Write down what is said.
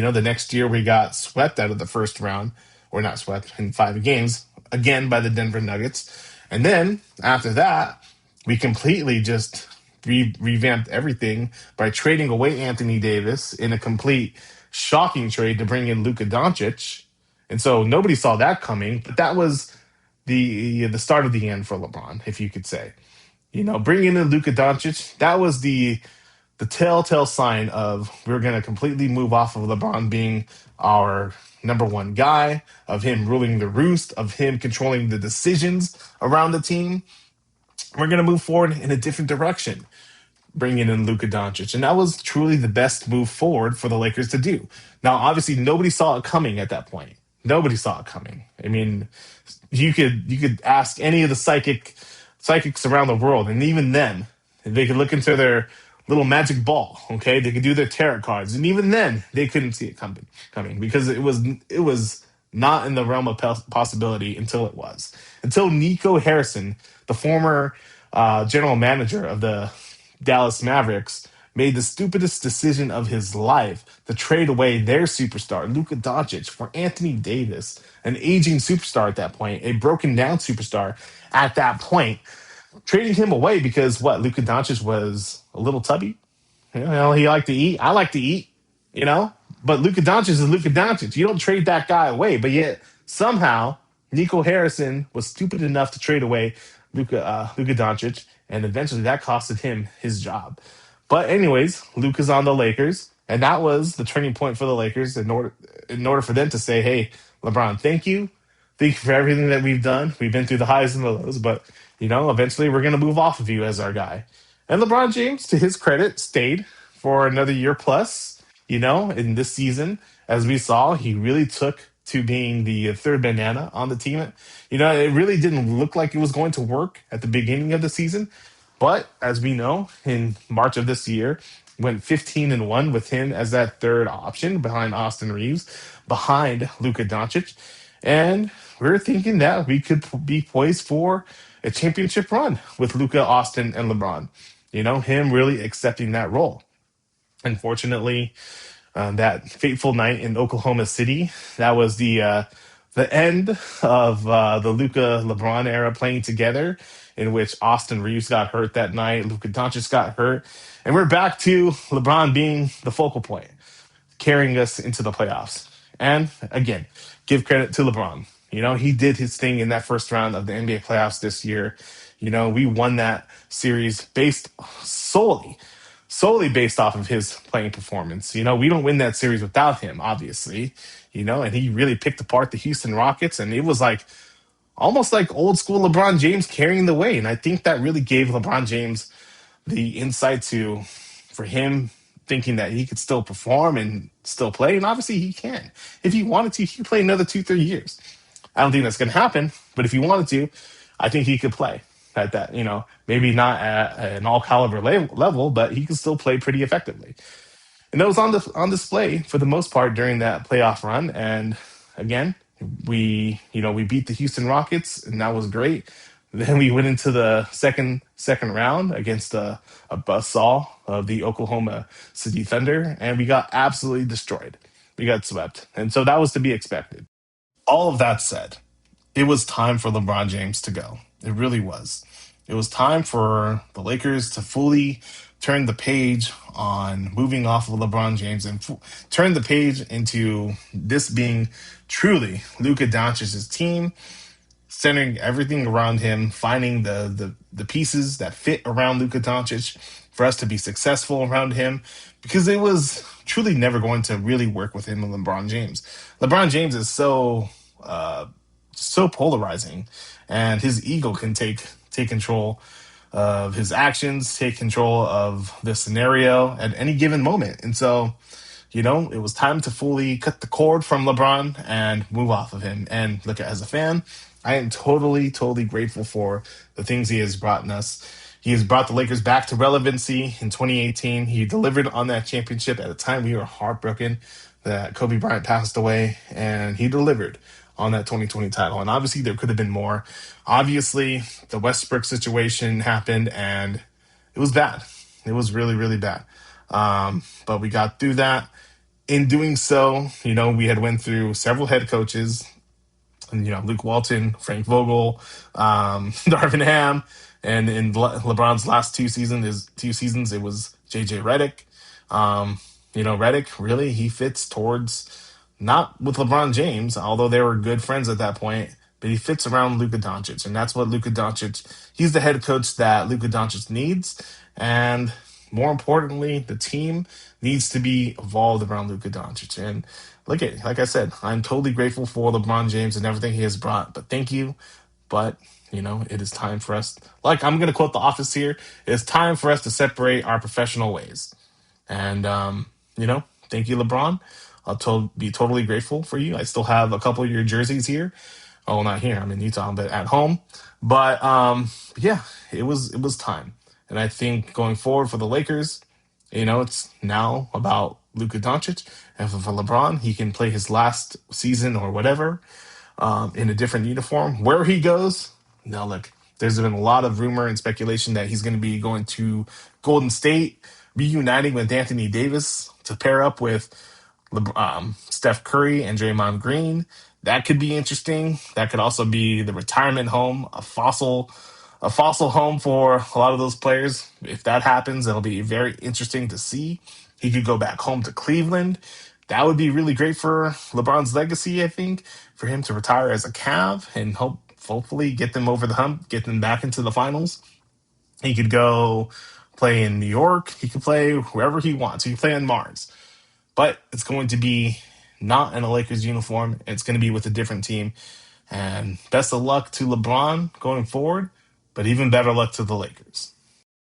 The next year we got swept out of the first round, or not swept in 5 games, again by the Denver Nuggets. And then after that, we completely just revamped everything by trading away Anthony Davis in a complete shocking trade to bring in Luka Doncic. And so nobody saw that coming, but that was the start of the end for LeBron, if you could say. Bringing in Luka Doncic, that was the telltale sign of we're going to completely move off of LeBron being our number one guy, of him ruling the roost, of him controlling the decisions around the team. We're going to move forward in a different direction, bringing in Luka Doncic. And that was truly the best move forward for the Lakers to do. Now, obviously, nobody saw it coming at that point. Nobody saw it coming. I mean, you could ask any of the psychics around the world, and even then, they could look into their little magic ball. Okay, they could do their tarot cards, and even then, they couldn't see it coming because it was not in the realm of possibility until Nico Harrison, the former general manager of the Dallas Mavericks, made the stupidest decision of his life to trade away their superstar, Luka Doncic, for Anthony Davis, an aging superstar at that point, a broken down superstar at that point. Trading him away because what? Luka Doncic was a little tubby. He liked to eat. I like to eat, you know? But Luka Doncic is Luka Doncic. You don't trade that guy away. But yet, somehow, Nico Harrison was stupid enough to trade away Luka Doncic, and eventually that costed him his job. But anyways, Luka's on the Lakers, and that was the turning point for the Lakers in order for them to say, "Hey, LeBron, thank you, for everything that we've done. We've been through the highs and the lows, but eventually we're going to move off of you as our guy." And LeBron James, to his credit, stayed for another year plus. In this season, as we saw, he really took to being the third banana on the team. It really didn't look like it was going to work at the beginning of the season, but as we know, in March of this year, went 15-1 with him as that third option behind Austin Reeves, behind Luka Doncic. And we're thinking that we could be poised for a championship run with Luka, Austin, and LeBron. Him really accepting that role. Unfortunately, that fateful night in Oklahoma City, that was the end of the Luka LeBron era playing together, in which Austin Reeves got hurt that night, Luka Doncic got hurt, and we're back to LeBron being the focal point, carrying us into the playoffs. And again, give credit to LeBron. He did his thing in that first round of the NBA playoffs this year. We won that series based solely based off of his playing performance. We don't win that series without him, obviously. And he really picked apart the Houston Rockets, and it was like almost like old school LeBron James carrying the way. And I think that really gave LeBron James the insight for him thinking that he could still perform and still play. And obviously he can. If he wanted to, he could play another 2-3 years. I don't think that's going to happen, but if he wanted to, I think he could play at that, maybe not at an all caliber level, but he could still play pretty effectively. And that was on display for the most part during that playoff run. And again, we beat the Houston Rockets, and that was great. Then we went into the second round against a buzzsaw of the Oklahoma City Thunder, and we got absolutely destroyed. We got swept, and so that was to be expected. All of that said, it was time for LeBron James to go. It really was. It was time for the Lakers to fully turn the page on moving off of LeBron James and turn the page into this being truly Luka Doncic's team, centering everything around him, finding the pieces that fit around Luka Doncic for us to be successful around him, because it was truly never going to really work with him and LeBron James. LeBron James is so polarizing, and his ego can take control of his actions, take control of the scenario at any given moment. And so, it was time to fully cut the cord from LeBron and move off of him. And look, as a fan, I am totally, totally grateful for the things he has brought us. He has brought the Lakers back to relevancy in 2018. He delivered on that championship at a time we were heartbroken that Kobe Bryant passed away, and he delivered on that 2020 title. And obviously there could have been more. Obviously the Westbrook situation happened, and it was bad. It was really, really bad. But we got through that. in doing so, we had went through several head coaches, and Luke Walton, Frank Vogel, Darvin Ham, and in LeBron's last two seasons, it was JJ Redick. Um, Redick really he fits towards not with LeBron James, although they were good friends at that point, but he fits around Luka Doncic, and that's what Luka Doncic. He's the head coach that Luka Doncic needs, and more importantly, the team needs to be evolved around Luka Doncic. And like I said, I'm totally grateful for LeBron James and everything he has brought. But thank you. But it is time for us. Like I'm gonna quote The Office here. It's time for us to separate our professional ways. And thank you, LeBron. Be totally grateful for you. I still have a couple of your jerseys here. Oh, not here. I'm in Utah, but at home. But yeah, it was time. And I think going forward for the Lakers, it's now about Luka Doncic, and for LeBron, he can play his last season or whatever in a different uniform. Where he goes, now look, there's been a lot of rumor and speculation that he's going to be going to Golden State, reuniting with Anthony Davis to pair up with Steph Curry and Draymond Green. That could be interesting. That could also be the retirement home, a fossil home for a lot of those players. If that happens, it'll be very interesting to see. He could go back home to Cleveland. That would be really great for LeBron's legacy, I think, for him to retire as a Cav and hopefully get them over the hump, get them back into the finals. He could go play in New York. He could play wherever he wants. He could play on Mars. But it's going to be not in a Lakers uniform. It's going to be with a different team. And best of luck to LeBron going forward, but even better luck to the Lakers.